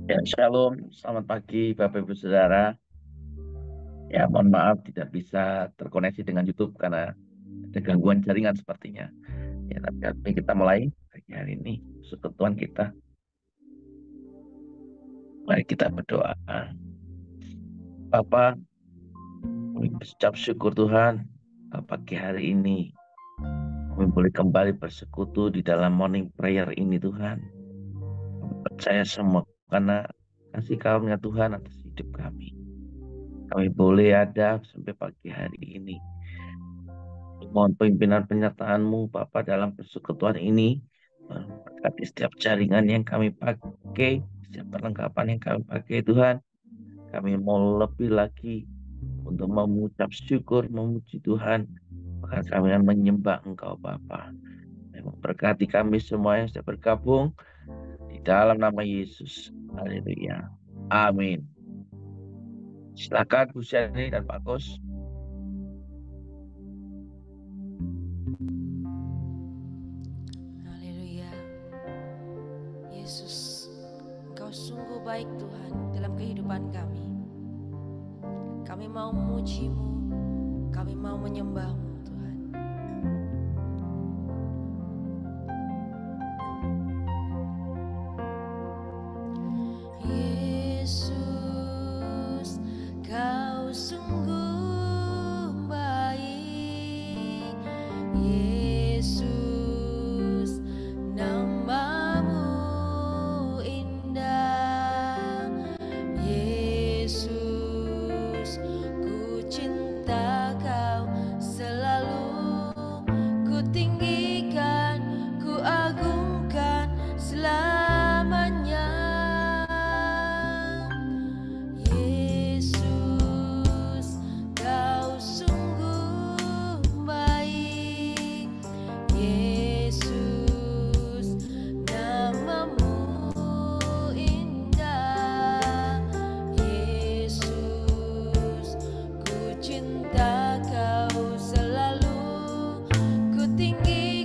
Ya, Shalom, selamat pagi Bapak Ibu Saudara. Ya, mohon maaf tidak bisa terkoneksi dengan YouTube karena ada gangguan jaringan sepertinya. Ya, tapi kita mulai pagi hari ini persekutuan kita. Mari kita berdoa. Bapa, kami berucap syukur Tuhan pagi hari ini kami boleh kembali bersekutu di dalam morning prayer ini Tuhan. Kami percaya semua karena kasih karunia Tuhan atas hidup kami. Kami boleh ada sampai pagi hari ini. Mohon pimpinan penyertaan-Mu, Bapa, dalam persekutuan ini. Berkati setiap jaringan yang kami pakai, setiap perlengkapan yang kami pakai, Tuhan. Kami mau lebih lagi untuk mengucap syukur, memuji Tuhan. Bahkan kami akan menyembah Engkau, Bapa. Berkati kami semua yang sudah bergabung di dalam nama Yesus. Haleluya. Amin. Silakan Bu Syari dan Pak Kus. Haleluya. Yesus, Engkau sungguh baik Tuhan dalam kehidupan kami. Kami mau memuji-Mu, kami mau menyembah-Mu Tuhan. Yesus, Kau sungguh baik. Yesus, nama-Mu indah. Yesus, ku cinta Kau selalu. Ku tinggikan, ku agungkan selamanya. Yesus, Kau sungguh baik. Yesus, nama-Mu indah. Yesus, ku cinta Kau selalu. Ku tinggi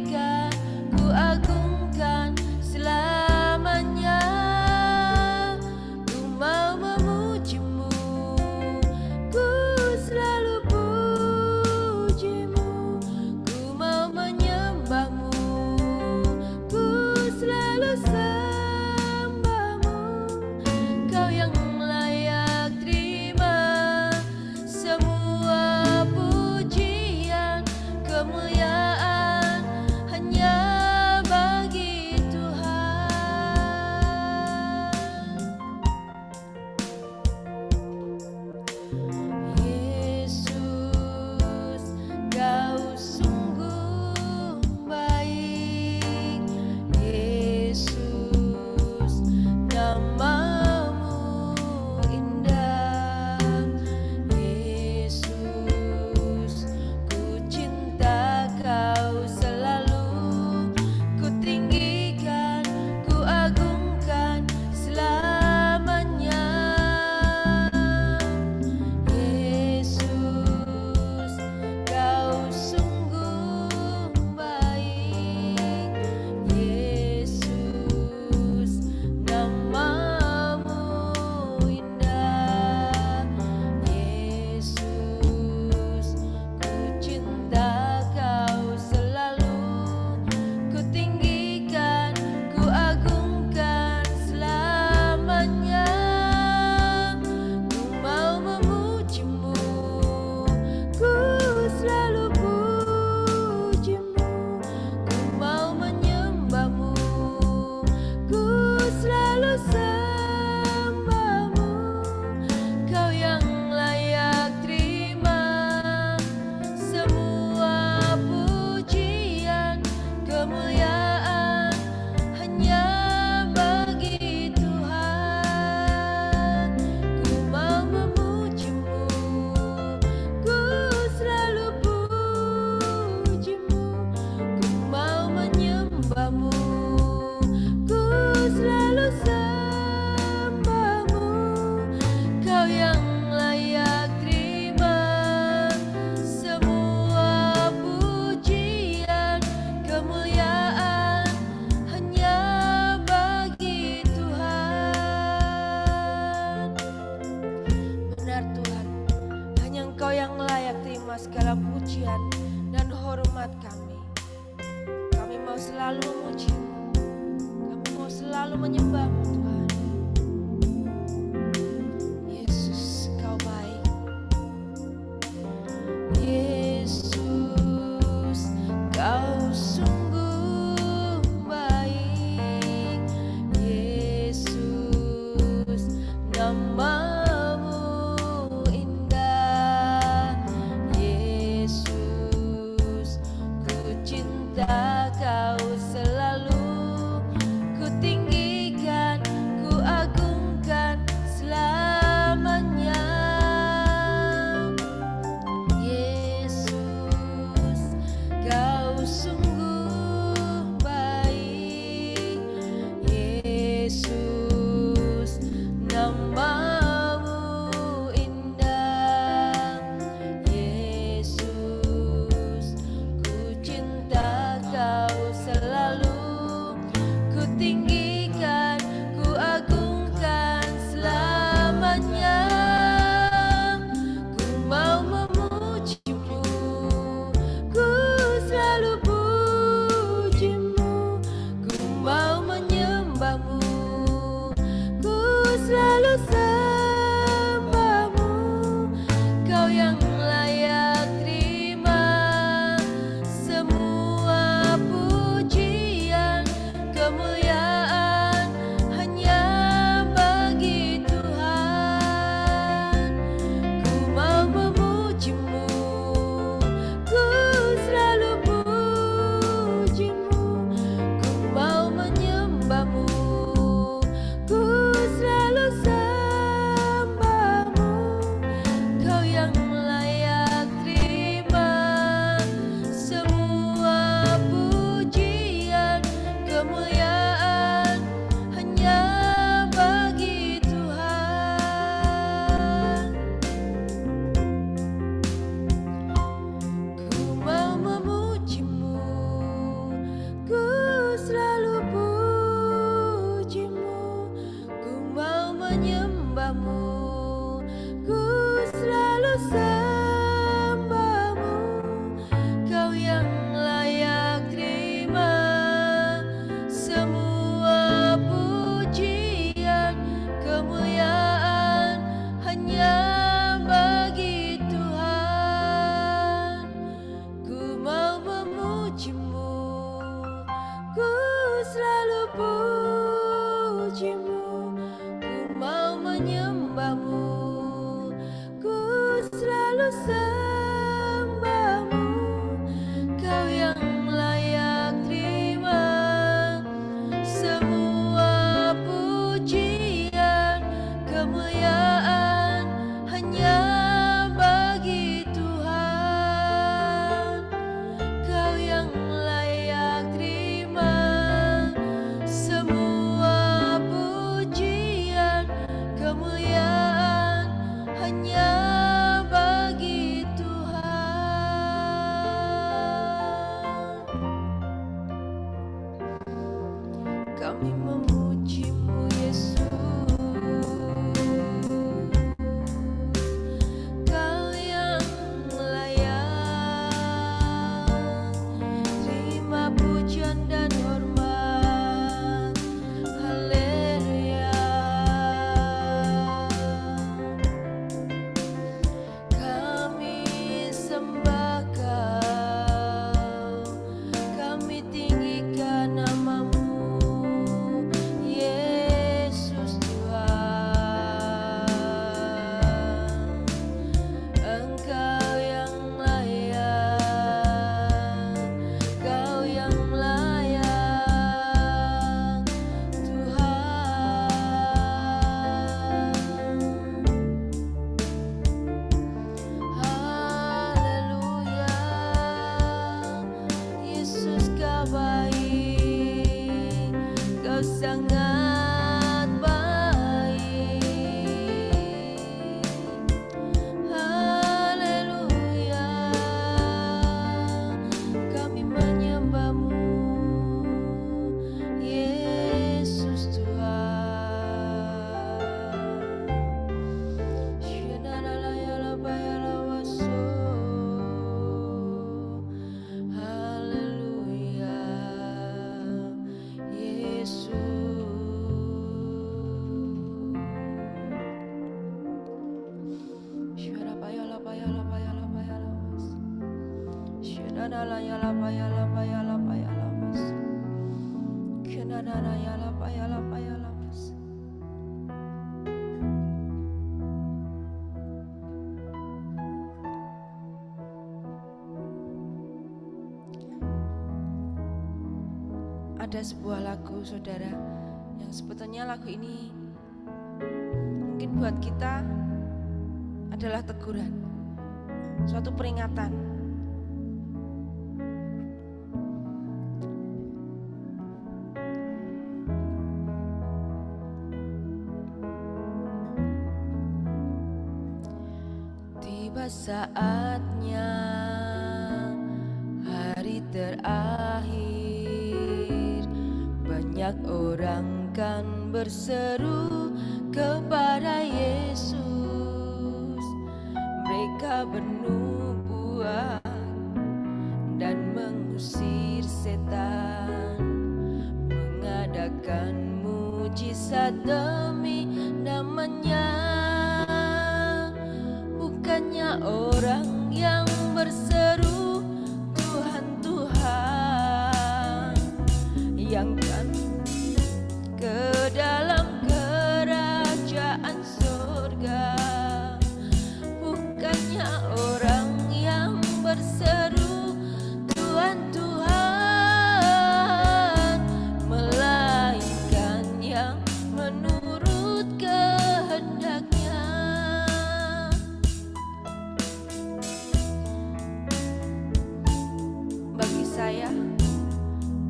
kami. Kami mau selalu memuji-Mu, kami mau selalu menyembah-Mu Tuhan. Yesus, Kau baik. Yesus, Kau sungguh baik. Yesus, nama-Mu indah. Yesus, ku cinta Kau selalu, ku tinggikan, ku agungkan selamanya. Yesus, Kau sungguh baik. Yesus, nama-Mu indah. Yesus, ku cinta Kau selalu, ku tinggikan, ku agungkan selamanya. Ku mau memuji-Mu, ku selalu puji-Mu. Ku mau menyembah-Mu, ku selalu sembah-Mu. Kau yang layak terima semua pujian, kemuliaan hanya bagi Tuhan. Ku mau memuji-Mu, ku selalu puji-Mu. Ku mau menyembah-Mu, ku selalu sembah-Mu. Kau yang layak terima semua pujian, kemuliaan hanya bagi Tuhan. Ku mau memuji-Mu, ku selalu puji-Mu. Ku mau menyembah-Mu, ku selalu sembah-Mu. Kau yang layak terima semua pujian, kemuliaan hanya bagi Tuhan. Ku mau memuji-Mu, ku selalu puji-Mu. Ku mau menyembah-Mu, ku selalu sembah-Mu. Kau yang layak terima semua pujian, kemuliaan hanya bagi Tuhan. Kau yang layak terima semua pujian, kemuliaan hanya bagi Tuhan. Kami memuji-Mu Yesus, Kau yang layak terima pujian dan hormat. Haleluya. Kami sembah Kau, kami tinggikan nama-Mu. Ada sebuah lagu, saudara, yang sebetulnya lagu ini mungkin buat kita adalah teguran, suatu peringatan. Tiba saatnya hari terakhir, banyak orang kan berseru kepada Yesus. Mereka bernubuat dan mengusir setan, mengadakan mujizat demi namanya. Bukannya orang yang berseru Tuhan, Tuhan, yang kan ke dalam kerajaan surga. Bukannya orang yang berseru Tuhan, Tuhan, melainkan yang menurut kehendaknya. Bagi saya,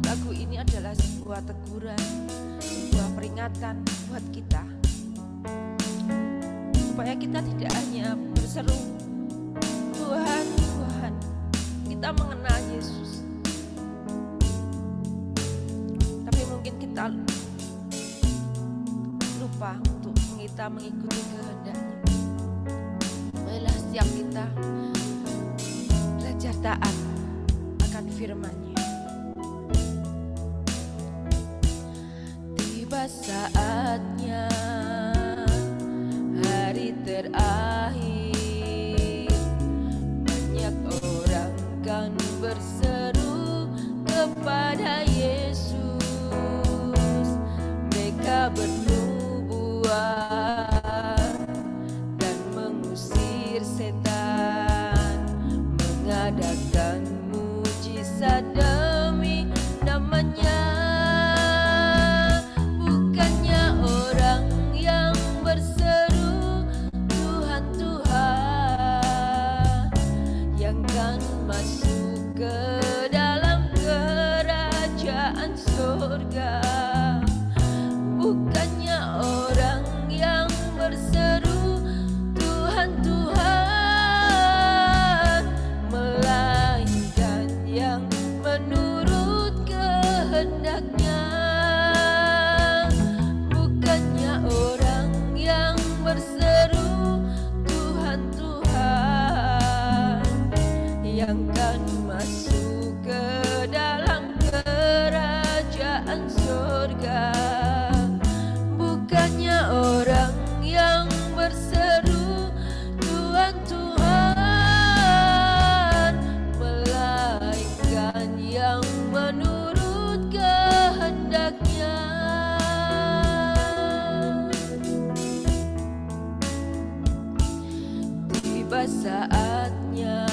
lagu ini adalah sebuah teguran, sebuah peringatan buat kita, supaya kita tidak hanya berseru Tuhan, Tuhan. Kita mengenal Yesus, tapi mungkin kita lupa untuk kita mengikuti kehendaknya. Marilah setiap kita belajar taat akan firman-Nya. Tiba saatnya hari terakhir, banyak orang kan berseru kepada Yesus. Mereka bernubuat dan mengusir setan, mengadakan mujizat demi namanya. Bukannya orang yang berseru Tuhan, Tuhan, yang kan masuk ke dalam kerajaan surga. Bukannya orang yang berseru Tuhan, Tuhan, melainkan yang menurut kehendaknya. Bukannya orang yang berseru Tuhan, Tuhan, yang kan masuk ke dalam kerajaan surga. Bukannya orang yang berseru Tuhan, Tuhan, melainkan yang menurut kehendaknya. Tiba saatnya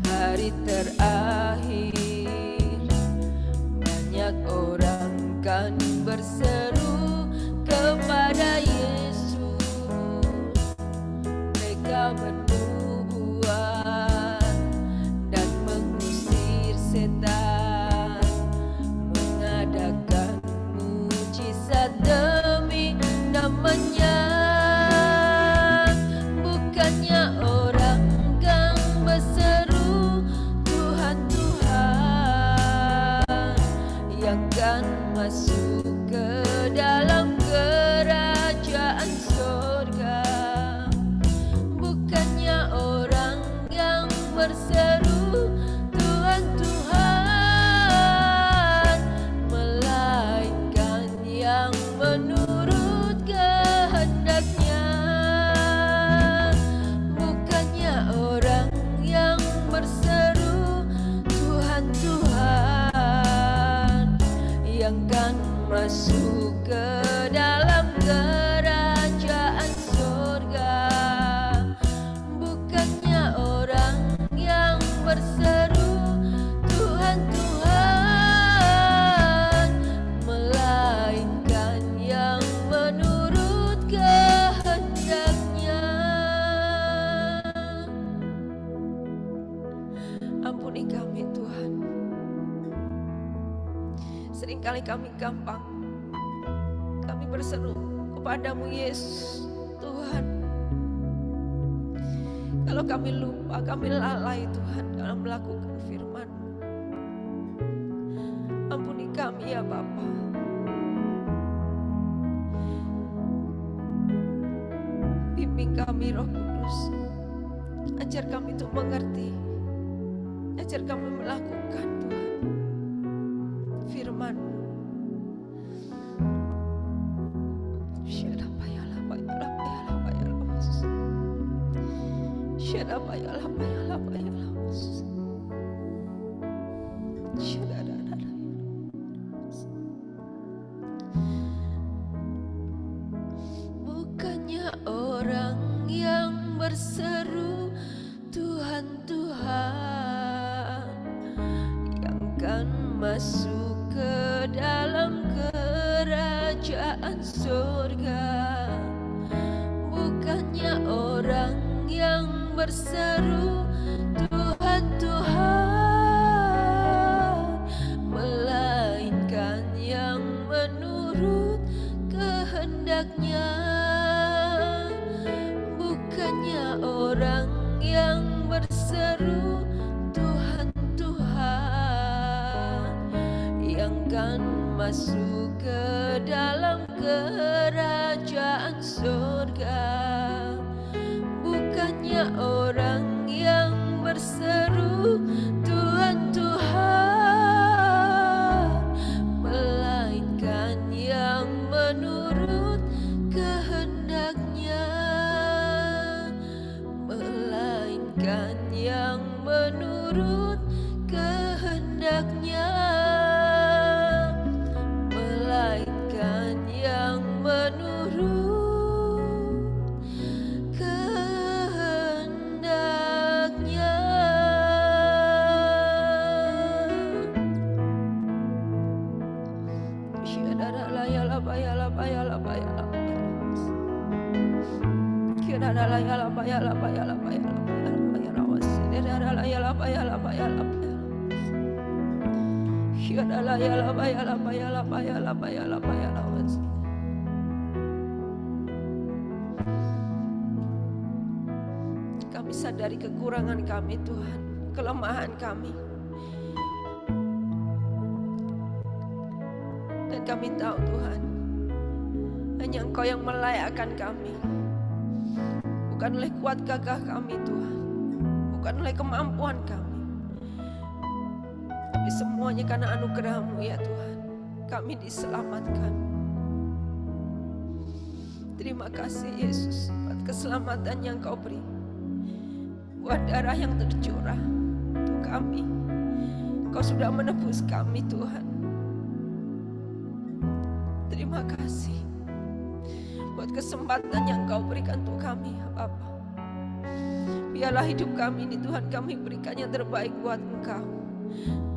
hari terakhir, banyak orang kan berseru kepada Yesus. Mereka bernubuat dan mengusir setan, mengadakan mujizat demi namanya. Bukannya orang kan berseru Tuhan, Tuhan, masuk ke dalam kerajaan surga. Bukannya orang yang berseru Tuhan, Tuhan, melainkan yang menurut kehendaknya. Ampuni kami Tuhan. Seringkali kami gampang, kami berseru kepadamu Yesus, Tuhan. Kalau kami lupa, kami lalai Tuhan dalam melakukan firman-Mu. Ampuni kami ya Bapa. Bimbing kami Roh Kudus. Ajar kami untuk mengerti. Ajar kami melakukan Tuhan firman-Mu. Bukannya orang yang berseru Tuhan, Tuhan, yang kan masuk ke dalam kerajaan surga. Bukannya orang yang berseru Tuhan, Tuhan, melainkan yang menurut kehendaknya. Bukannya orang yang berseru Tuhan, Tuhan, yang kan masuk ke dalam kerajaan surga. Bukannya orang yang berseru Tuhan, Tuhan, melainkan yang menurut kehendaknya. Melainkan yang menurut kehendaknya. Melainkan yang menurut kehendaknya. Kami sadari kekurangan kami Tuhan, kelemahan kami. Dan kami tahu Tuhan, hanya Engkau yang melayakkan kami. Bukan oleh kuat gagah kami Tuhan, bukan oleh kemampuan kami, tapi semuanya karena anugerah-Mu ya Tuhan, kami diselamatkan. Terima kasih Yesus buat keselamatan yang Kau beri, buat darah yang tercurah untuk kami. Kau sudah menebus kami Tuhan. Terima kasih buat kesempatan yang Kau berikan untuk kami ya Bapa. Biarlah hidup kami ini Tuhan, kami berikan yang terbaik buat Engkau.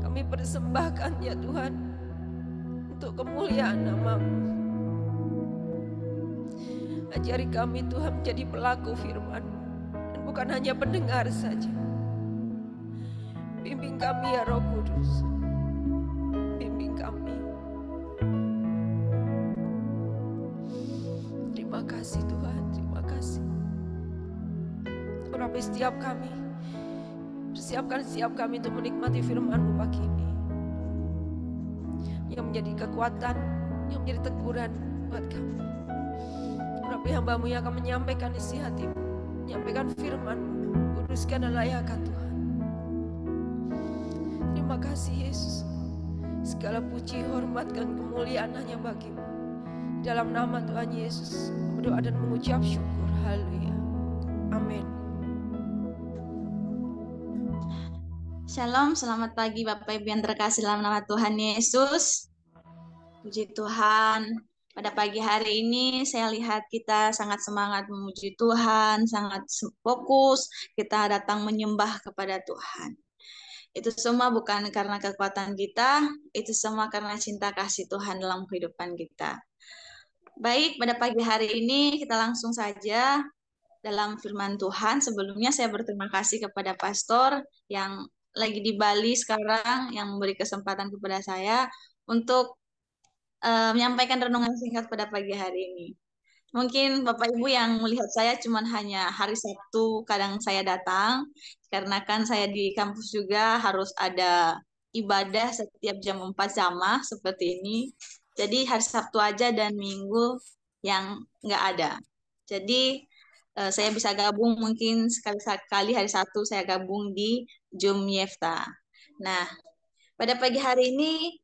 Kami persembahkan ya Tuhan untuk kemuliaan nama-Mu. Ajari kami Tuhan menjadi pelaku firman-Mu dan bukan hanya pendengar saja. Bimbing kami ya Roh Kudus. Bimbing kami. Terima kasih Tuhan, terima kasih. Urapi setiap kami. Persiapkan setiap kami untuk menikmati firman-Mu pagi ini, yang menjadi kekuatan, yang menjadi teguran buat kami. Urapi hamba-Mu yang akan menyampaikan isi hati-Mu, menyampaikan firman-Mu, kuduskan dan layakkan Tuhan. Terima kasih Yesus. Segala puji, hormat, dan kemuliaan hanya bagi-Mu. Dalam nama Tuhan Yesus, berdoa dan mengucap syukur. Haleluya. Amin. Shalom, selamat pagi Bapak Ibu yang terkasih dalam nama Tuhan Yesus. Puji Tuhan, kita bersyukur Tuhan. Hari ini kita bisa kembali bersama-sama dalam renungan harian. Yang mana kita akan belajar tentang firman Tuhan. Kita akan belajar tentang Puji Tuhan, pada pagi hari ini saya lihat kita sangat semangat memuji Tuhan, sangat fokus, kita datang menyembah kepada Tuhan. Itu semua bukan karena kekuatan kita, itu semua karena cinta kasih Tuhan dalam kehidupan kita. Baik, pada pagi hari ini kita langsung saja dalam firman Tuhan. Sebelumnya saya berterima kasih kepada pastor yang lagi di Bali sekarang, yang memberi kesempatan kepada saya untuk menyampaikan renungan singkat pada pagi hari ini. Mungkin Bapak Ibu yang melihat saya cuma hanya hari Sabtu kadang saya datang, karena kan saya di kampus juga harus ada ibadah setiap jam 4 sama seperti ini. Jadi hari Sabtu aja dan Minggu yang nggak ada. Jadi saya bisa gabung mungkin sekali-sekali hari Sabtu saya gabung di Zoom Yefta. Nah, pada pagi hari ini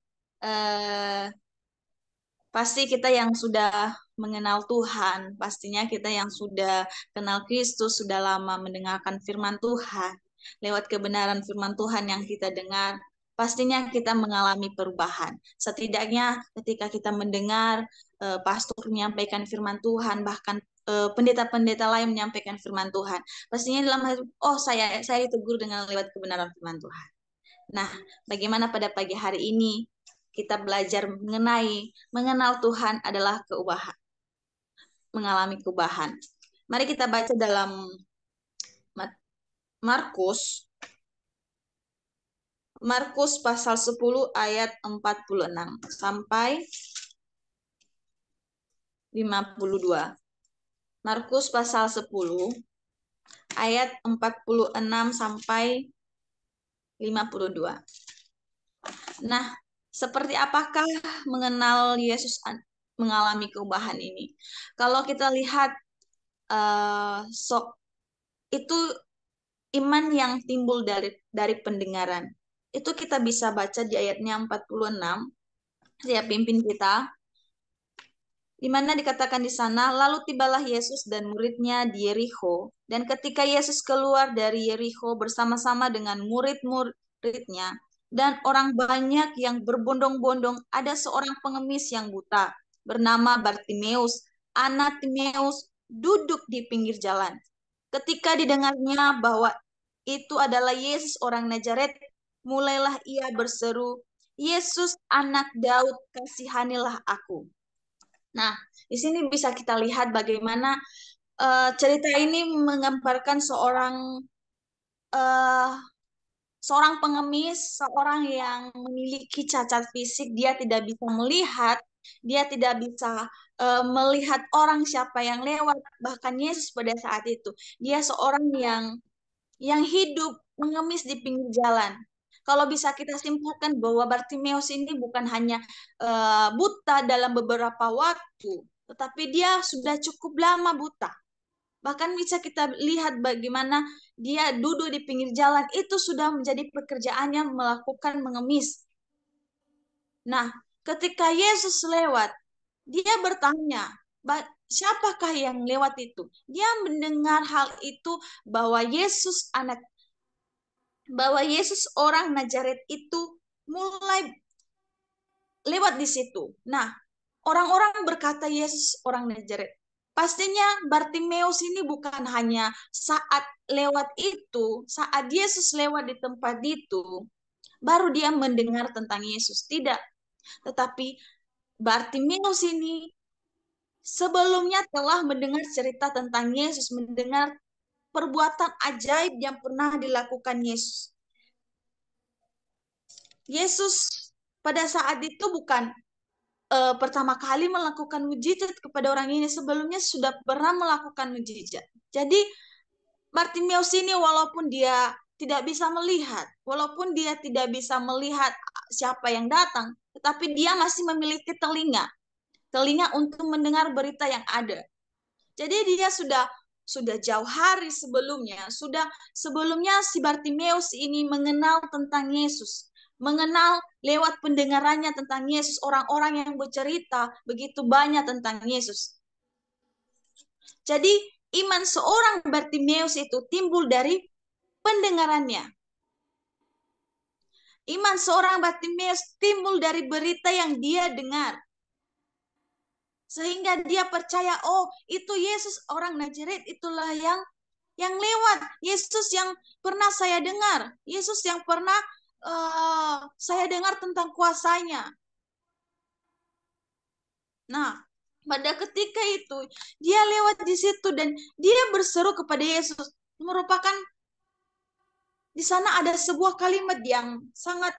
pasti kita yang sudah mengenal Tuhan, pastinya kita yang sudah kenal Kristus, sudah lama mendengarkan firman Tuhan, lewat kebenaran firman Tuhan yang kita dengar, pastinya kita mengalami perubahan. Setidaknya ketika kita mendengar pastor menyampaikan firman Tuhan, bahkan pendeta-pendeta lain menyampaikan firman Tuhan, pastinya dalam hati, oh saya ditegur dengan lewat kebenaran firman Tuhan. Nah, bagaimana pada pagi hari ini kita belajar mengenal Tuhan adalah mengalami perubahan. Mari kita baca dalam Markus pasal 10 ayat 46 sampai 52. Markus pasal 10 ayat 46 sampai 52. Nah, seperti apakah mengenal Yesus mengalami perubahan ini? Kalau kita lihat itu iman yang timbul dari pendengaran. Itu kita bisa baca di ayatnya 46. Saya pimpin kita. Di mana dikatakan di sana, lalu tibalah Yesus dan muridnya di Yerikho. Dan ketika Yesus keluar dari Yerikho bersama-sama dengan murid-muridnya, dan orang banyak yang berbondong-bondong, ada seorang pengemis yang buta, bernama Bartimeus, anak Timeus, duduk di pinggir jalan. Ketika didengarnya bahwa itu adalah Yesus orang Nazaret, mulailah ia berseru, Yesus anak Daud, kasihanilah aku. Nah, di sini bisa kita lihat bagaimana cerita ini menggambarkan seorang pengemis, seorang yang memiliki cacat fisik, dia tidak bisa melihat, dia tidak bisa melihat orang siapa yang lewat. Bahkan Yesus pada saat itu, dia seorang yang hidup mengemis di pinggir jalan. Kalau bisa kita simpulkan bahwa Bartimeus ini bukan hanya buta dalam beberapa waktu, tetapi dia sudah cukup lama buta. Bahkan bisa kita lihat bagaimana dia duduk di pinggir jalan, itu sudah menjadi pekerjaannya melakukan mengemis. Nah, ketika Yesus lewat, dia bertanya, siapakah yang lewat itu? Dia mendengar hal itu bahwa Yesus orang Nazaret itu mulai lewat di situ. Nah, orang-orang berkata Yesus orang Nazaret. Pastinya Bartimeus ini bukan hanya saat lewat itu, saat Yesus lewat di tempat itu, baru dia mendengar tentang Yesus. Tidak. Tetapi Bartimeus ini sebelumnya telah mendengar cerita tentang Yesus, mendengar perbuatan ajaib yang pernah dilakukan Yesus. Yesus pada saat itu bukan pertama kali melakukan mujizat kepada orang ini, sebelumnya sudah pernah melakukan mujizat. Jadi Bartimeus ini walaupun dia tidak bisa melihat siapa yang datang, tetapi dia masih memiliki telinga untuk mendengar berita yang ada. Jadi dia sudah jauh hari sebelumnya si Bartimeus ini mengenal tentang Yesus, mengenal lewat pendengarannya tentang Yesus, orang-orang yang bercerita begitu banyak tentang Yesus. Jadi iman seorang Bartimeus itu timbul dari pendengarannya. Iman seorang Bartimeus timbul dari berita yang dia dengar. Sehingga dia percaya, oh itu Yesus orang Nazaret, itulah yang lewat. Yesus yang pernah saya dengar. Yesus yang pernah saya dengar tentang kuasanya. Nah, pada ketika itu dia lewat di situ dan dia berseru kepada Yesus. Merupakan di sana ada sebuah kalimat yang sangat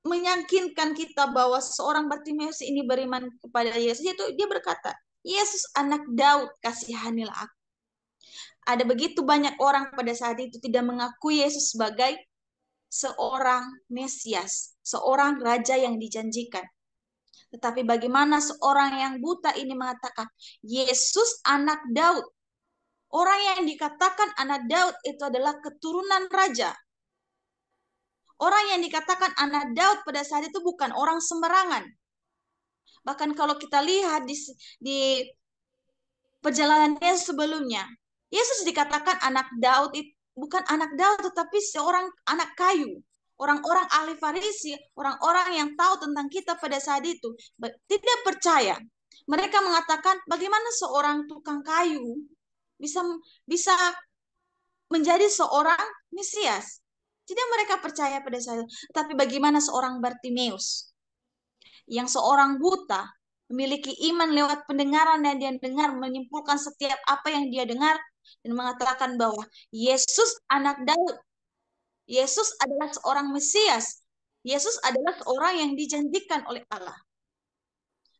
meyakinkan kita bahwa seorang Bartimeus ini beriman kepada Yesus. Itu dia berkata, Yesus anak Daud, kasihanilah aku. Ada begitu banyak orang pada saat itu tidak mengakui Yesus sebagai seorang Mesias, seorang raja yang dijanjikan. Tetapi bagaimana seorang yang buta ini mengatakan, Yesus anak Daud. Orang yang dikatakan anak Daud itu adalah keturunan raja. Orang yang dikatakan anak Daud pada saat itu bukan orang sembarangan. Bahkan kalau kita lihat di perjalanan Yesus sebelumnya, Yesus dikatakan anak Daud, bukan anak Daud, tetapi seorang anak kayu. Orang-orang ahli Farisi, orang-orang yang tahu tentang kita pada saat itu, tidak percaya. Mereka mengatakan, bagaimana seorang tukang kayu bisa menjadi seorang Mesias? Tidak mereka percaya pada saat itu. Tapi bagaimana seorang Bartimeus, yang seorang buta, memiliki iman lewat pendengaran yang dia dengar, menyimpulkan setiap apa yang dia dengar, dan mengatakan bahwa Yesus anak Daud, Yesus adalah seorang Mesias, Yesus adalah seorang yang dijanjikan oleh Allah.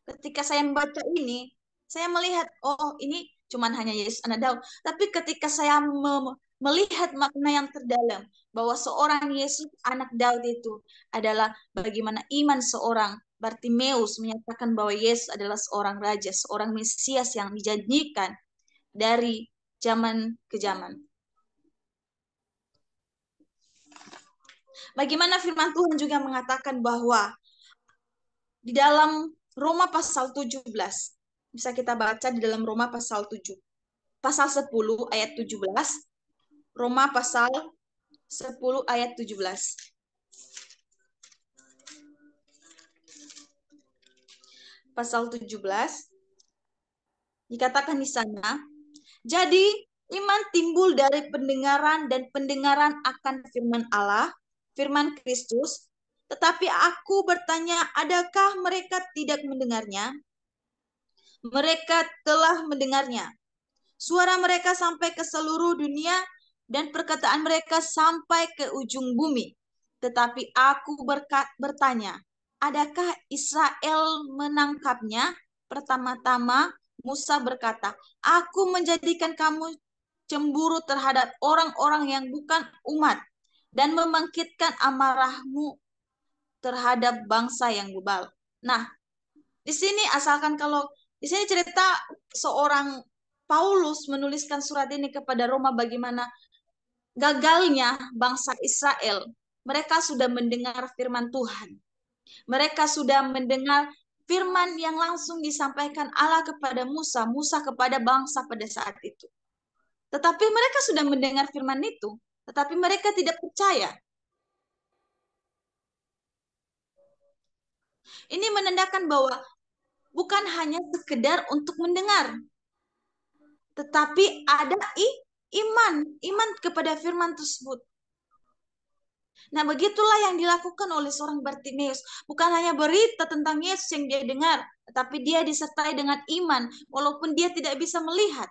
Ketika saya membaca ini, saya melihat, oh ini cuman hanya Yesus anak Daud. Tapi ketika saya melihat makna yang terdalam, bahwa seorang Yesus anak Daud itu adalah bagaimana iman seorang Bartimeus menyatakan bahwa Yesus adalah seorang raja, seorang Mesias yang dijanjikan dari zaman ke zaman. Bagaimana firman Tuhan juga mengatakan bahwa di dalam Roma pasal 17, bisa kita baca di dalam Roma pasal 10 ayat 17, Roma pasal 10 ayat 17. Pasal 17 dikatakan di sana, jadi iman timbul dari pendengaran dan pendengaran akan firman Allah, firman Kristus. Tetapi aku bertanya, adakah mereka tidak mendengarnya? Mereka telah mendengarnya. Suara mereka sampai ke seluruh dunia dan perkataan mereka sampai ke ujung bumi. Tetapi aku bertanya, adakah Israel menangkapnya? Pertama-tama Musa berkata, aku menjadikan kamu cemburu terhadap orang-orang yang bukan umat dan membangkitkan amarahmu terhadap bangsa yang bebal. Nah, di sini di sini cerita seorang Paulus menuliskan surat ini kepada Roma bagaimana gagalnya bangsa Israel. Mereka sudah mendengar firman Tuhan. Mereka sudah mendengar firman yang langsung disampaikan Allah kepada Musa, Musa kepada bangsa pada saat itu. Tetapi mereka sudah mendengar firman itu, tetapi mereka tidak percaya. Ini menandakan bahwa bukan hanya sekedar untuk mendengar, tetapi ada iman kepada firman tersebut. Nah, begitulah yang dilakukan oleh seorang Bartimeus. Bukan hanya berita tentang Yesus yang dia dengar, tetapi dia disertai dengan iman, walaupun dia tidak bisa melihat.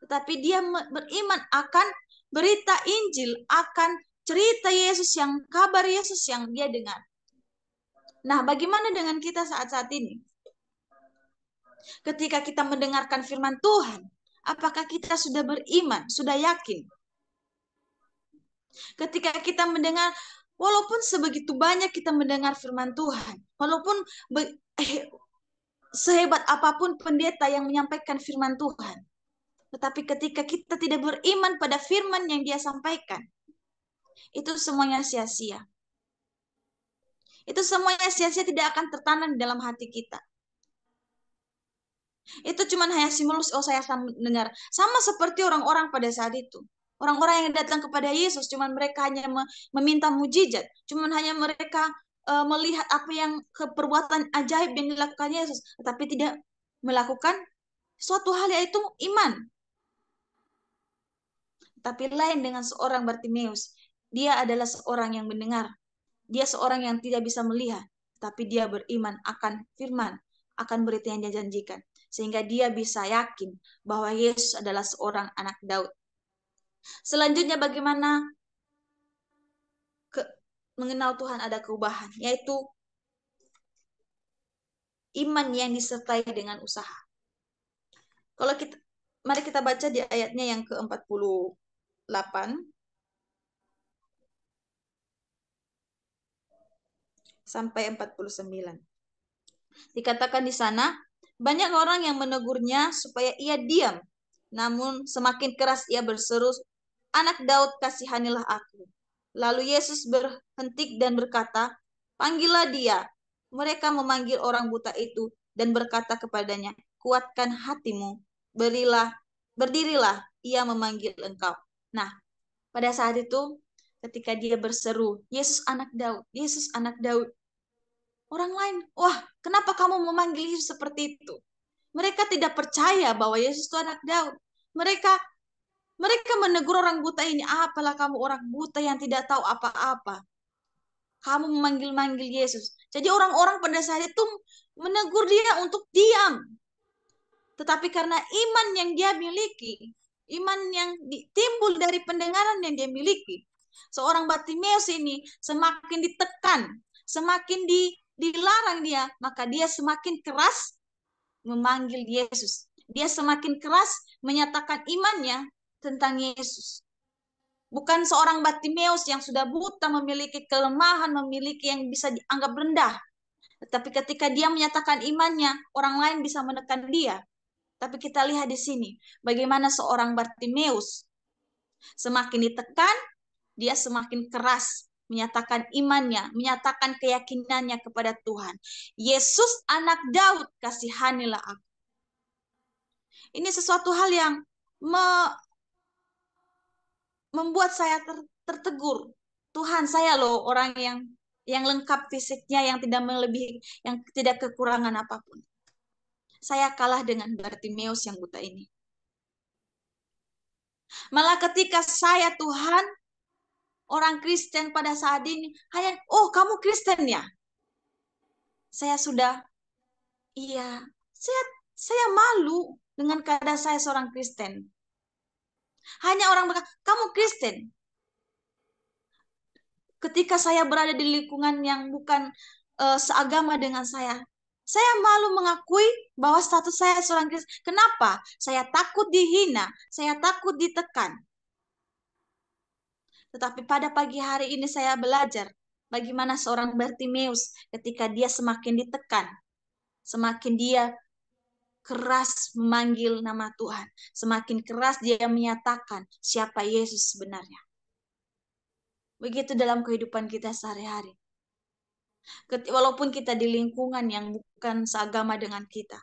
Tetapi dia beriman akan berita Injil, akan cerita Yesus, kabar Yesus yang dia dengar. Nah, bagaimana dengan kita saat-saat ini? Ketika kita mendengarkan firman Tuhan, apakah kita sudah beriman, sudah yakin? Ketika kita mendengar, walaupun sebegitu banyak kita mendengar firman Tuhan, walaupun sehebat apapun pendeta yang menyampaikan firman Tuhan, tetapi ketika kita tidak beriman pada firman yang dia sampaikan, itu semuanya sia-sia. Itu semuanya sia-sia, tidak akan tertanam di dalam hati kita. Itu cuma hanya simulus, oh saya mendengar. Sama seperti orang-orang pada saat itu. Orang-orang yang datang kepada Yesus, cuman mereka hanya meminta mujizat, cuman hanya mereka melihat apa yang perbuatan ajaib yang dilakukan Yesus, tetapi tidak melakukan suatu hal yaitu iman. Tapi lain dengan seorang Bartimeus. Dia adalah seorang yang mendengar. Dia seorang yang tidak bisa melihat. Tapi dia beriman akan firman, akan berita yang dia janjikan. Sehingga dia bisa yakin bahwa Yesus adalah seorang anak Daud. Selanjutnya bagaimana mengenal Tuhan ada perubahan, yaitu iman yang disertai dengan usaha. Kalau kita, mari kita baca di ayatnya yang ke-48 sampai 49. Dikatakan di sana, banyak orang yang menegurnya supaya ia diam. Namun semakin keras ia berseru, "Anak Daud, kasihanilah aku." Lalu Yesus berhenti dan berkata, "Panggillah dia." Mereka memanggil orang buta itu dan berkata kepadanya, "Kuatkan hatimu, berdirilah, ia memanggil engkau." Nah, pada saat itu ketika dia berseru, "Yesus anak Daud, Yesus anak Daud." Orang lain, "Wah, kenapa kamu memanggil Yesus seperti itu?" Mereka tidak percaya bahwa Yesus itu anak Daud. Mereka menegur orang buta ini, "Apalah kamu orang buta yang tidak tahu apa-apa. Kamu memanggil-manggil Yesus." Jadi orang-orang pada saat itu menegur dia untuk diam. Tetapi karena iman yang dia miliki, iman yang timbul dari pendengaran yang dia miliki, seorang Bartimeus ini semakin ditekan, semakin dilarang dia, maka dia semakin keras memanggil Yesus. Dia semakin keras menyatakan imannya tentang Yesus. Bukan seorang Bartimeus yang sudah buta, memiliki kelemahan, memiliki yang bisa dianggap rendah. Tetapi ketika dia menyatakan imannya, orang lain bisa menekan dia. Tapi kita lihat di sini, bagaimana seorang Bartimeus semakin ditekan, dia semakin keras menyatakan imannya, menyatakan keyakinannya kepada Tuhan. "Yesus anak Daud, kasihanilah aku." Ini sesuatu hal yang membuat saya tertegur. Tuhan, saya loh orang yang lengkap fisiknya, yang tidak melebihi, yang tidak kekurangan apapun. Saya kalah dengan Bartimeus yang buta ini. Malah ketika saya, Tuhan, orang Kristen pada saat ini, hanya, "Oh, kamu Kristen ya?" Saya sudah, iya, saya malu dengan keadaan saya seorang Kristen. Hanya orang berkata, "Kamu Kristen." Ketika saya berada di lingkungan yang bukan seagama dengan saya malu mengakui bahwa status saya seorang Kristen. Kenapa? Saya takut dihina, saya takut ditekan. Tetapi pada pagi hari ini saya belajar bagaimana seorang Bartimeus ketika dia semakin ditekan, semakin dia keras memanggil nama Tuhan, semakin keras dia menyatakan siapa Yesus sebenarnya. Begitu dalam kehidupan kita sehari-hari. Walaupun kita di lingkungan yang bukan seagama dengan kita,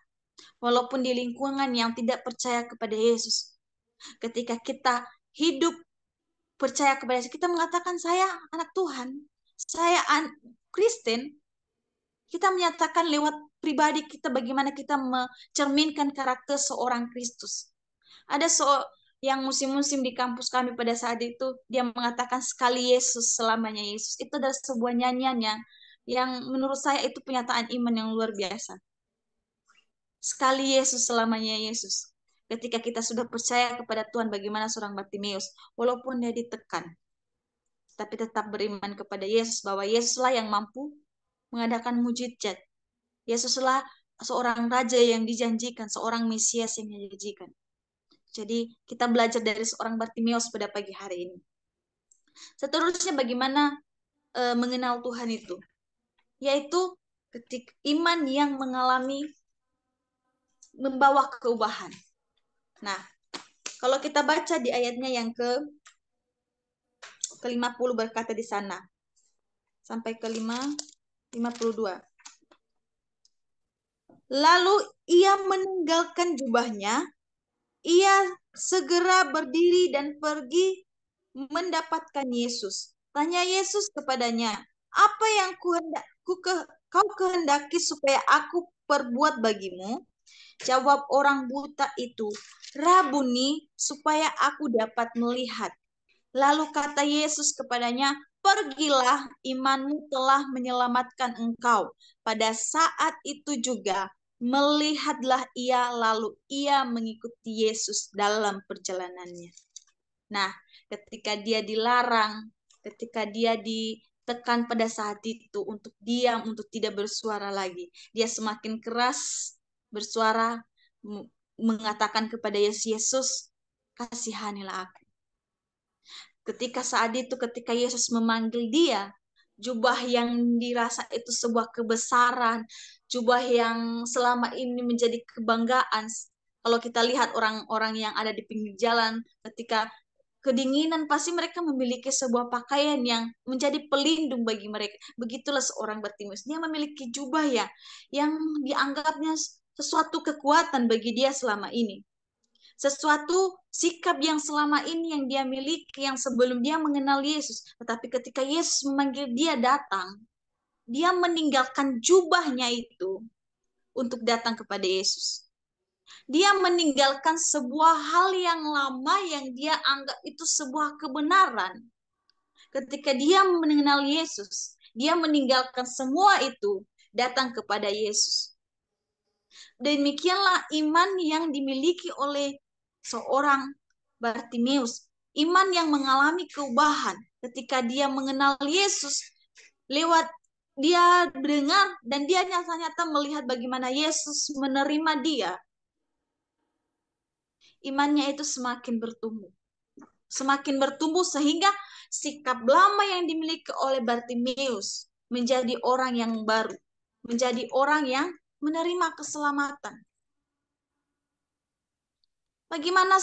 walaupun di lingkungan yang tidak percaya kepada Yesus, ketika kita hidup percaya kepada Yesus, kita mengatakan saya anak Tuhan, saya Kristen, kita menyatakan lewat pribadi kita bagaimana kita mencerminkan karakter seorang Kristus. Ada yang musim-musim di kampus kami pada saat itu, dia mengatakan sekali Yesus, selamanya Yesus. Itu adalah sebuah nyanyian yang menurut saya itu pernyataan iman yang luar biasa. Sekali Yesus, selamanya Yesus. Ketika kita sudah percaya kepada Tuhan, bagaimana seorang Bartimeus, walaupun dia ditekan, tapi tetap beriman kepada Yesus, bahwa Yesuslah yang mampu mengadakan mujizat. Yesuslah seorang raja yang dijanjikan, seorang Mesias yang dijanjikan. Jadi kita belajar dari seorang Bartimeus pada pagi hari ini. Seterusnya bagaimana mengenal Tuhan itu, yaitu ketika iman yang membawa keubahan. Nah, kalau kita baca di ayatnya yang ke-50 berkata di sana sampai ke-52. Lalu ia meninggalkan jubahnya, ia segera berdiri dan pergi mendapatkan Yesus. Tanya Yesus kepadanya, "Apa yang kau kehendaki supaya aku perbuat bagimu?" Jawab orang buta itu, Rabuni, supaya aku dapat melihat. Lalu kata Yesus kepadanya, pergilah, imanmu telah menyelamatkan engkau. Pada saat itu juga, melihatlah ia, lalu ia mengikuti Yesus dalam perjalanannya. Nah, ketika dia dilarang, ketika dia ditekan pada saat itu untuk diam, untuk tidak bersuara lagi, dia semakin keras bersuara, mengatakan kepada Yesus, Yesus, kasihanilah aku. Ketika saat itu, ketika Yesus memanggil dia, jubah yang dirasa itu sebuah kebesaran, jubah yang selama ini menjadi kebanggaan. Kalau kita lihat orang-orang yang ada di pinggir jalan, ketika kedinginan, pasti mereka memiliki sebuah pakaian yang menjadi pelindung bagi mereka. Begitulah seorang Bartimeus. Dia memiliki jubah yang dianggapnya sesuatu kekuatan bagi dia selama ini. Sesuatu sikap yang selama ini yang dia miliki, yang sebelum dia mengenal Yesus. Tetapi ketika Yesus memanggil dia datang, dia meninggalkan jubahnya itu untuk datang kepada Yesus. Dia meninggalkan sebuah hal yang lama yang dia anggap itu sebuah kebenaran. Ketika dia mengenal Yesus, dia meninggalkan semua itu, datang kepada Yesus. Demikianlah iman yang dimiliki oleh seorang Bartimeus. Iman yang mengalami perubahan ketika dia mengenal Yesus, lewat dia dengar dan dia nyata-nyata melihat bagaimana Yesus menerima dia. Imannya itu semakin bertumbuh. Semakin bertumbuh sehingga sikap lama yang dimiliki oleh Bartimeus menjadi orang yang baru. Menjadi orang yang menerima keselamatan. Bagaimana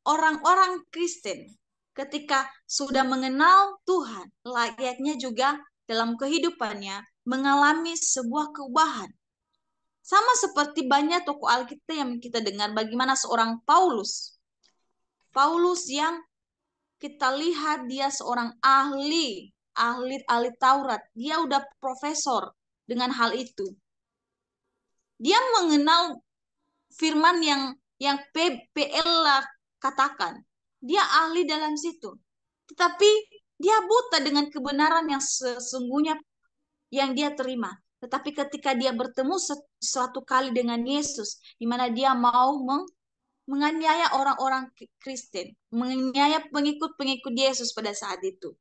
orang-orang Kristen ketika sudah mengenal Tuhan, layaknya juga dalam kehidupannya mengalami sebuah perubahan. Sama seperti banyak tokoh Alkitab yang kita dengar, bagaimana seorang Paulus. Paulus yang kita lihat dia seorang ahli Taurat. Dia udah profesor dengan hal itu. Dia mengenal firman yang PL katakan. Dia ahli dalam situ. Tetapi dia buta dengan kebenaran yang sesungguhnya yang dia terima. Tetapi ketika dia bertemu suatu kali dengan Yesus, di mana dia mau menganiaya orang-orang Kristen, menganiaya pengikut-pengikut Yesus pada saat itu.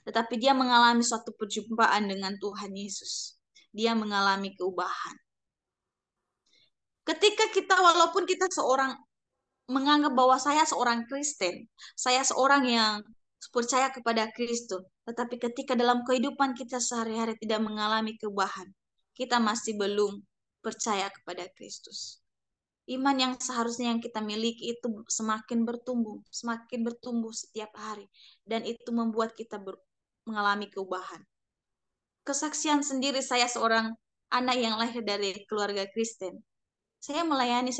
Tetapi dia mengalami suatu perjumpaan dengan Tuhan Yesus. Dia mengalami perubahan. Ketika kita, walaupun kita seorang menganggap bahwa saya seorang Kristen, saya seorang yang percaya kepada Kristus, tetapi ketika dalam kehidupan kita sehari-hari tidak mengalami perubahan, kita masih belum percaya kepada Kristus. Iman yang seharusnya yang kita miliki itu semakin bertumbuh setiap hari, dan itu membuat kita mengalami perubahan. Kesaksian sendiri, saya seorang anak yang lahir dari keluarga Kristen. Saya melayani.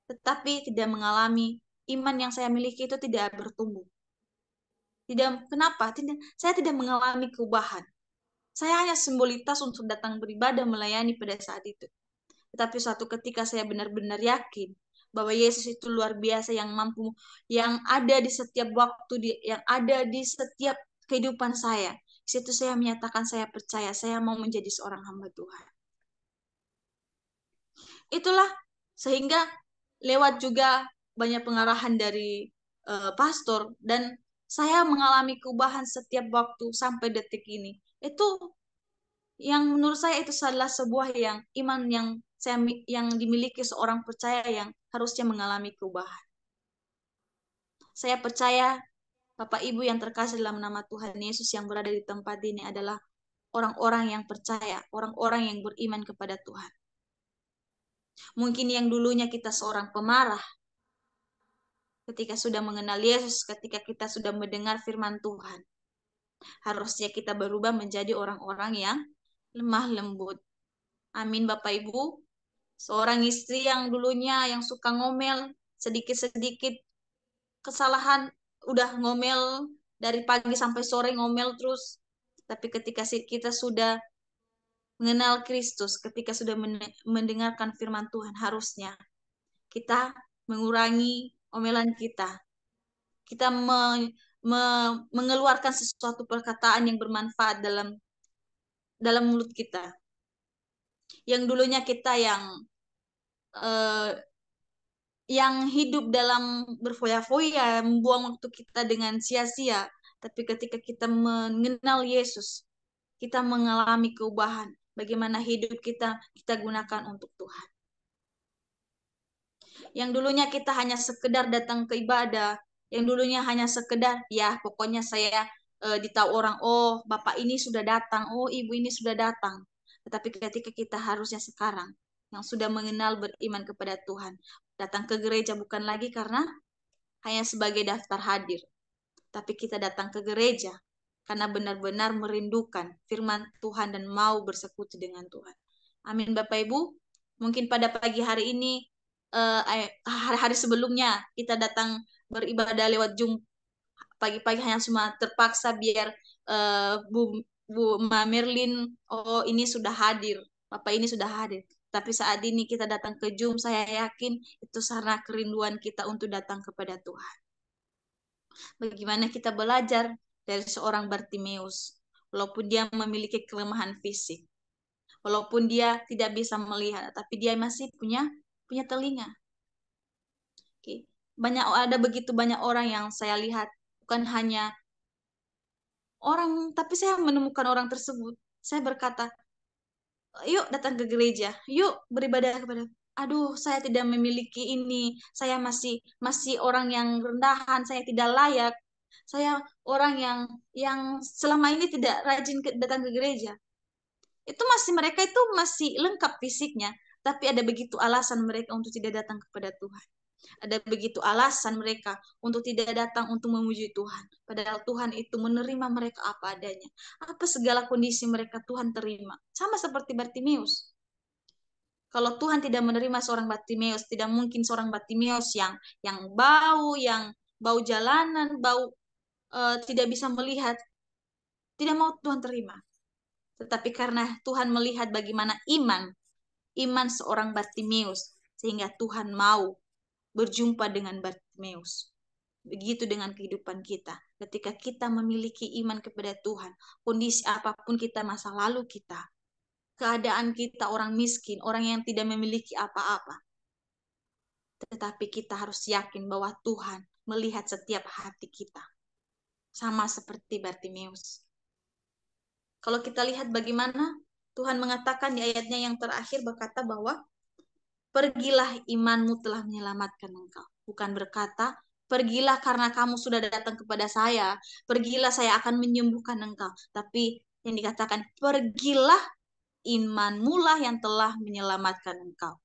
Tetapi tidak mengalami, iman yang saya miliki itu tidak bertumbuh. Kenapa? Saya tidak mengalami perubahan. Saya hanya simbolitas untuk datang beribadah, melayani pada saat itu. Tetapi suatu ketika saya benar-benar yakin bahwa Yesus itu luar biasa, yang mampu, yang ada di setiap waktu, yang ada di setiap kehidupan saya. Di situ saya menyatakan saya percaya, saya mau menjadi seorang hamba Tuhan. Itulah sehingga lewat juga banyak pengarahan dari pastor, dan saya mengalami perubahan setiap waktu sampai detik ini. Itu yang menurut saya itu adalah sebuah iman yang dimiliki seorang percaya yang harusnya mengalami perubahan. Saya percaya Bapak Ibu yang terkasih dalam nama Tuhan Yesus yang berada di tempat ini adalah orang-orang yang percaya, orang-orang yang beriman kepada Tuhan. Mungkin yang dulunya kita seorang pemarah, ketika sudah mengenal Yesus, ketika kita sudah mendengar firman Tuhan, harusnya kita berubah menjadi orang-orang yang lemah lembut. Amin Bapak Ibu. Seorang istri yang dulunya yang suka ngomel, sedikit-sedikit kesalahan, udah ngomel dari pagi sampai sore, ngomel terus. Tapi ketika kita sudah mengenal Kristus, ketika sudah mendengarkan firman Tuhan, harusnya kita mengurangi omelan kita. Kita mengeluarkan sesuatu perkataan yang bermanfaat dalam mulut kita. Yang dulunya kita yang hidup dalam berfoya-foya, membuang waktu kita dengan sia-sia. Tapi ketika kita mengenal Yesus, kita mengalami perubahan. Bagaimana hidup kita gunakan untuk Tuhan. Yang dulunya kita hanya sekedar datang ke ibadah, yang dulunya hanya sekedar, ya pokoknya saya ditahu orang, oh bapak ini sudah datang, oh ibu ini sudah datang. Tetapi ketika kita harusnya sekarang, yang sudah mengenal beriman kepada Tuhan, datang ke gereja bukan lagi karena hanya sebagai daftar hadir, tapi kita datang ke gereja karena benar-benar merindukan firman Tuhan dan mau bersekutu dengan Tuhan. Amin Bapak Ibu. Mungkin pada pagi hari ini, hari-hari sebelumnya kita datang beribadah lewat Zoom, pagi-pagi hanya cuma terpaksa biar Bu Ma Merlin, oh ini sudah hadir, Bapak ini sudah hadir. Tapi saat ini kita datang ke Zoom, saya yakin itu karena kerinduan kita untuk datang kepada Tuhan. Bagaimana kita belajar dari seorang Bartimeus, walaupun dia memiliki kelemahan fisik, walaupun dia tidak bisa melihat, tapi dia masih punya telinga. Oke. Ada begitu banyak orang yang saya lihat, bukan hanya orang, tapi saya menemukan orang tersebut. Saya berkata, yuk datang ke gereja, yuk beribadah kepada. Aduh, saya tidak memiliki ini. Saya masih orang yang rendahan, saya tidak layak. Saya orang yang selama ini tidak rajin datang ke gereja. Itu mereka itu masih lengkap fisiknya, tapi ada begitu alasan mereka untuk tidak datang kepada Tuhan. Ada begitu alasan mereka untuk tidak datang untuk memuji Tuhan. Padahal Tuhan itu menerima mereka apa adanya. Apa segala kondisi mereka Tuhan terima. Sama seperti Bartimeus. Kalau Tuhan tidak menerima seorang Bartimeus, tidak mungkin seorang Bartimeus yang bau jalanan, tidak bisa melihat, tidak mau Tuhan terima. Tetapi karena Tuhan melihat bagaimana iman seorang Bartimeus, sehingga Tuhan mau berjumpa dengan Bartimeus. Begitu dengan kehidupan kita. Ketika kita memiliki iman kepada Tuhan, kondisi apapun kita, masa lalu kita, keadaan kita orang miskin, orang yang tidak memiliki apa-apa, tetapi kita harus yakin bahwa Tuhan melihat setiap hati kita. Sama seperti Bartimeus. Kalau kita lihat bagaimana Tuhan mengatakan di ayatnya yang terakhir, berkata bahwa pergilah, imanmu telah menyelamatkan engkau. Bukan berkata, pergilah karena kamu sudah datang kepada saya, pergilah saya akan menyembuhkan engkau. Tapi yang dikatakan, pergilah, imanmu lah yang telah menyelamatkan engkau.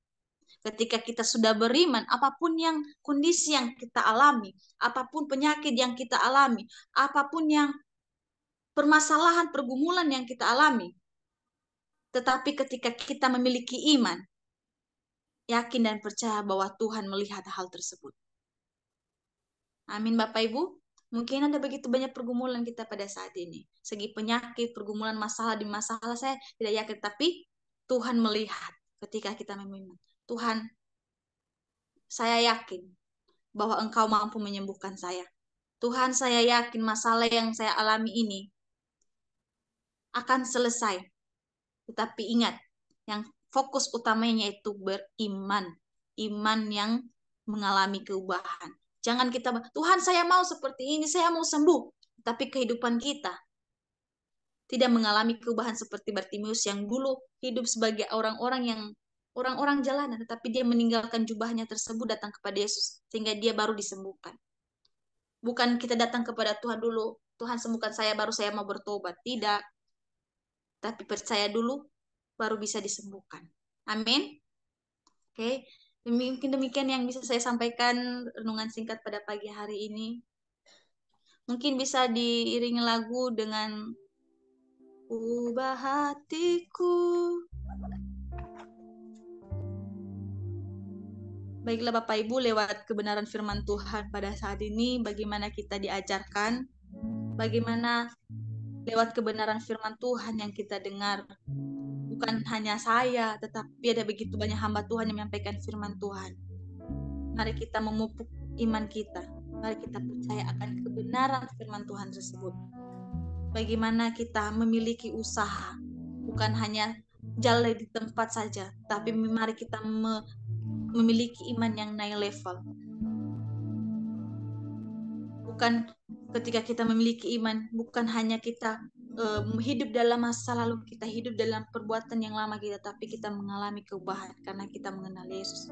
Ketika kita sudah beriman, apapun yang kondisi yang kita alami, apapun penyakit yang kita alami, apapun yang permasalahan, pergumulan yang kita alami, tetapi ketika kita memiliki iman, yakin dan percaya bahwa Tuhan melihat hal tersebut. Amin Bapak Ibu. Mungkin ada begitu banyak pergumulan kita pada saat ini. Segi penyakit, pergumulan, masalah di masalah, saya tidak yakin. Tapi Tuhan melihat ketika kita beriman. Tuhan, saya yakin bahwa Engkau mampu menyembuhkan saya. Tuhan, saya yakin masalah yang saya alami ini akan selesai. Tetapi ingat, yang fokus utamanya itu beriman. Iman yang mengalami perubahan. Jangan kita, Tuhan saya mau seperti ini, saya mau sembuh. Tapi kehidupan kita tidak mengalami perubahan seperti Bartimeus yang dulu hidup sebagai orang-orang jalanan. Tetapi dia meninggalkan jubahnya tersebut, datang kepada Yesus. Sehingga dia baru disembuhkan. Bukan kita datang kepada Tuhan dulu, Tuhan sembuhkan saya, baru saya mau bertobat. Tidak. Tapi percaya dulu, baru bisa disembuhkan. Amin. Oke. Mungkin demikian yang bisa saya sampaikan renungan singkat pada pagi hari ini. Mungkin bisa diiringi lagu dengan ubah hatiku. Baiklah Bapak Ibu, lewat kebenaran firman Tuhan pada saat ini, bagaimana kita diajarkan, bagaimana lewat kebenaran firman Tuhan yang kita dengar, bukan hanya saya, tetapi ada begitu banyak hamba Tuhan yang menyampaikan firman Tuhan. Mari kita memupuk iman kita. Mari kita percaya akan kebenaran firman Tuhan tersebut. Bagaimana kita memiliki usaha, bukan hanya jalan di tempat saja, tapi mari kita memiliki iman yang naik level. Bukan ketika kita memiliki iman, bukan hanya kita hidup dalam masa lalu, kita hidup dalam perbuatan yang lama kita, tapi kita mengalami perubahan karena kita mengenal Yesus.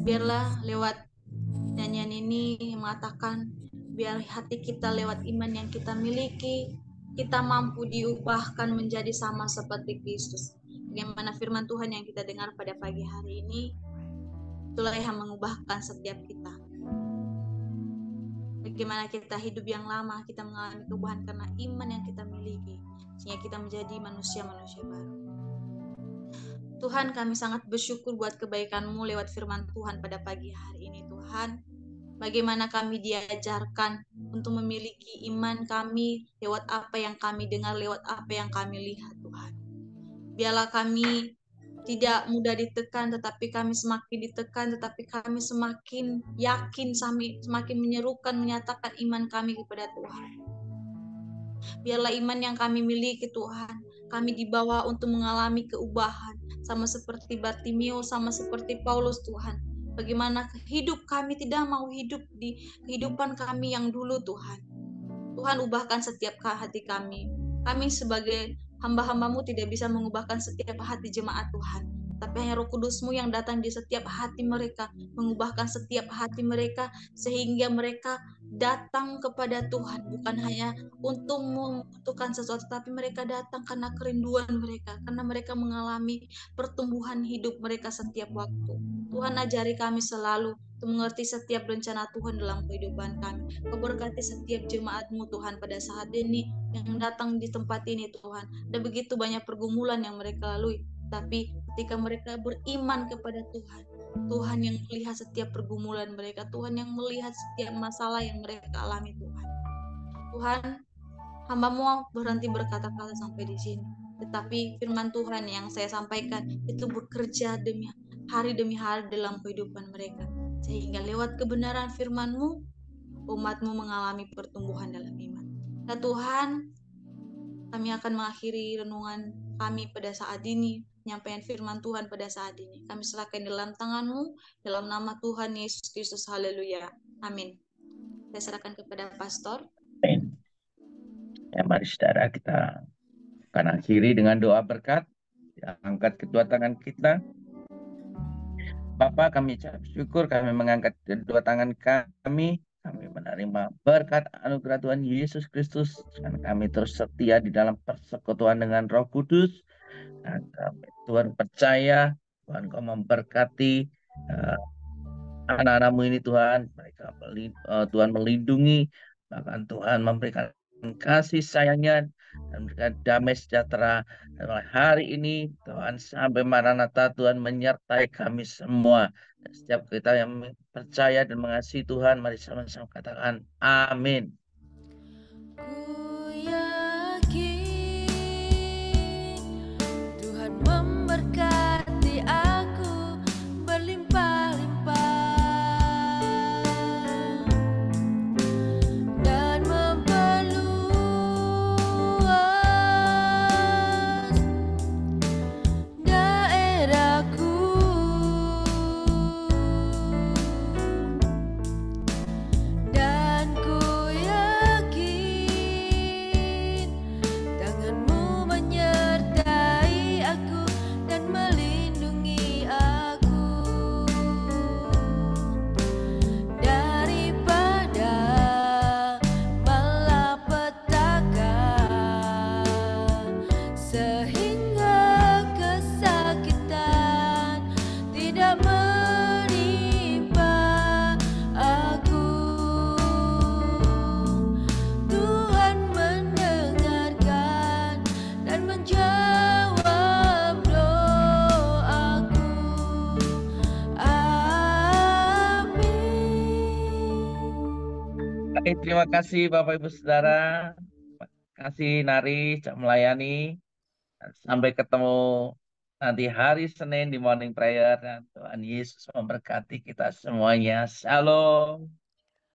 Biarlah lewat nyanyian ini mengatakan, biar hati kita lewat iman yang kita miliki, kita mampu diubahkan menjadi sama seperti Kristus. Bagaimana firman Tuhan yang kita dengar pada pagi hari ini, itulah yang mengubahkan setiap kita. Bagaimana kita hidup yang lama, kita mengalami perubahan karena iman yang kita miliki, sehingga kita menjadi manusia-manusia baru. Tuhan, kami sangat bersyukur buat kebaikan-Mu lewat firman Tuhan pada pagi hari ini, Tuhan. Bagaimana kami diajarkan untuk memiliki iman kami lewat apa yang kami dengar, lewat apa yang kami lihat, Tuhan. Biarlah kami tidak mudah ditekan, tetapi kami semakin ditekan, tetapi kami semakin yakin, semakin menyerukan, menyatakan iman kami kepada Tuhan. Biarlah iman yang kami miliki, Tuhan, kami dibawa untuk mengalami keubahan, sama seperti Bartimeus, sama seperti Paulus, Tuhan. Bagaimana hidup kami tidak mau hidup di kehidupan kami yang dulu, Tuhan. Tuhan, ubahkan setiap hati kami. Kami sebagai hamba-hamba-Mu tidak bisa mengubahkan setiap hati jemaat, Tuhan. Tapi hanya Roh Kudus-Mu yang datang di setiap hati mereka, mengubahkan setiap hati mereka, sehingga mereka datang kepada Tuhan, bukan hanya untuk membutuhkan sesuatu, tapi mereka datang karena kerinduan mereka, karena mereka mengalami pertumbuhan hidup mereka setiap waktu. Tuhan, ajari kami selalu untuk mengerti setiap rencana Tuhan dalam kehidupan kami. Kau berkati setiap jemaat-Mu, Tuhan, pada saat ini yang datang di tempat ini, Tuhan. Ada begitu banyak pergumulan yang mereka lalui, tapi ketika mereka beriman kepada Tuhan, Tuhan yang melihat setiap pergumulan mereka, Tuhan yang melihat setiap masalah yang mereka alami, Tuhan. Tuhan, hamba-Mu berhenti berkata-kata sampai di sini. Tetapi firman Tuhan yang saya sampaikan itu bekerja hari demi hari dalam kehidupan mereka. Sehingga lewat kebenaran firman-Mu, umat-Mu mengalami pertumbuhan dalam iman. Dan Tuhan, kami akan mengakhiri renungan kami pada saat ini, penyampaian firman Tuhan pada saat ini. Kami serahkan dalam tangan-Mu, dalam nama Tuhan Yesus Kristus. Haleluya. Amin. Saya serahkan kepada Pastor. Amin. Ya, mari saudara, kita akan akhiri dengan doa berkat. Angkat kedua tangan kita. Bapa, kami ucap syukur, kami mengangkat kedua tangan kami menerima berkat anugerah Tuhan Yesus Kristus, dan kami terus setia di dalam persekutuan dengan Roh Kudus. Dan Tuhan percaya, Tuhan Kau memberkati anak-anakmu ini Tuhan, Tuhan melindungi, bahkan Tuhan memberikan kasih sayangnya dan memberikan damai sejahtera. Dan mulai hari ini Tuhan sampai Maranatha, Tuhan menyertai kami semua. Dan setiap kita yang percaya dan mengasihi Tuhan, mari sama-sama katakan amin. Ku yakin Tuhan memberkati aku berlimpah-limpah dan memperluas daerahku, dan ku yakin tangan-Mu menyertai aku dan melindungi aku daripada malapetaka, sehingga kesakitan tidak menimpa aku. Tuhan mendengarkan dan menjawab doaku. Amin. Baik, terima kasih Bapak Ibu Saudara. Terima kasih Nari sudah melayani. Sampai ketemu nanti hari Senin di morning prayer, dan Tuhan Yesus memberkati kita semuanya. Shalom.